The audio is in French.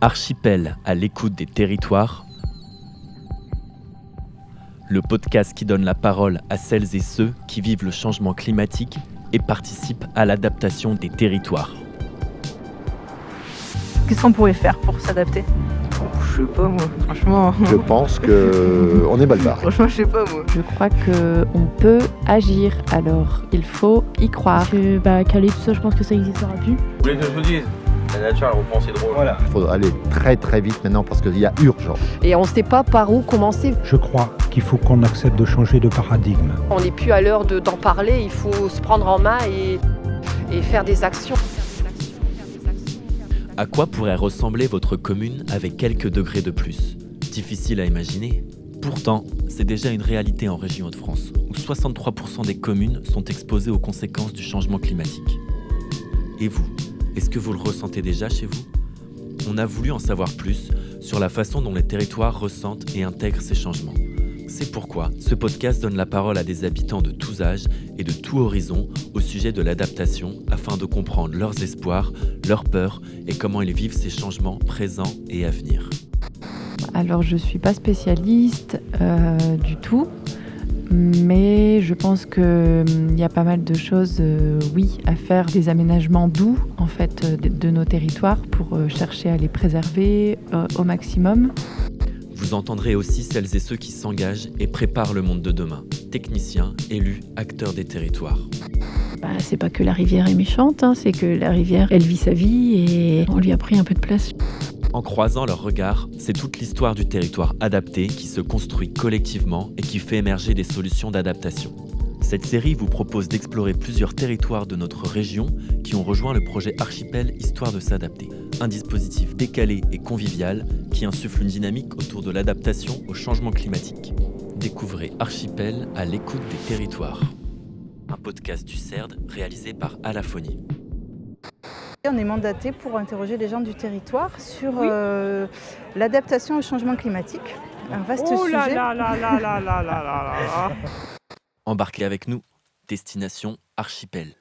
Archipel à l'écoute des territoires, le podcast qui donne la parole à celles et ceux qui vivent le changement climatique et participent à l'adaptation des territoires. Qu'est-ce qu'on pourrait faire pour s'adapter ? Je sais pas moi, franchement. Je pense qu'on est mal barré. Franchement, je sais pas moi. Je crois qu'on peut agir, alors il faut y croire. Caler tout ça, je pense que ça n'existera plus. Vous voulez que je vous dise ? La nature, elle reprend ses drôles. Voilà. Il faut aller très très vite maintenant parce qu'il y a urgence. Et on ne sait pas par où commencer. Je crois qu'il faut qu'on accepte de changer de paradigme. On n'est plus à l'heure d'en parler, il faut se prendre en main et faire des actions. À quoi pourrait ressembler votre commune avec quelques degrés de plus ? Difficile à imaginer. Pourtant, c'est déjà une réalité en région Hauts-de-France, où 63% des communes sont exposées aux conséquences du changement climatique. Et vous, est-ce que vous le ressentez déjà chez vous ? On a voulu en savoir plus sur la façon dont les territoires ressentent et intègrent ces changements. C'est pourquoi ce podcast donne la parole à des habitants de tous âges et de tous horizons au sujet de l'adaptation afin de comprendre leurs espoirs, leurs peurs et comment ils vivent ces changements présents et à venir. Alors je ne suis pas spécialiste du tout, mais je pense qu'il y a pas mal de choses, à faire, des aménagements doux en fait de nos territoires pour chercher à les préserver au maximum. Vous entendrez aussi celles et ceux qui s'engagent et préparent le monde de demain. Techniciens, élus, acteurs des territoires. C'est pas que la rivière est méchante, c'est que la rivière, elle vit sa vie et on lui a pris un peu de place. En croisant leurs regards, c'est toute l'histoire du territoire adapté qui se construit collectivement et qui fait émerger des solutions d'adaptation. Cette série vous propose d'explorer plusieurs territoires de notre région qui ont rejoint le projet Archipel Histoire de s'adapter. Un dispositif décalé et convivial qui insuffle une dynamique autour de l'adaptation au changement climatique. Découvrez Archipel à l'écoute des territoires. Un podcast du CERD réalisé par Alaphonie. On est mandaté pour interroger les gens du territoire sur l'adaptation au changement climatique. Un vaste sujet. Embarquez avec nous, destination Archipel.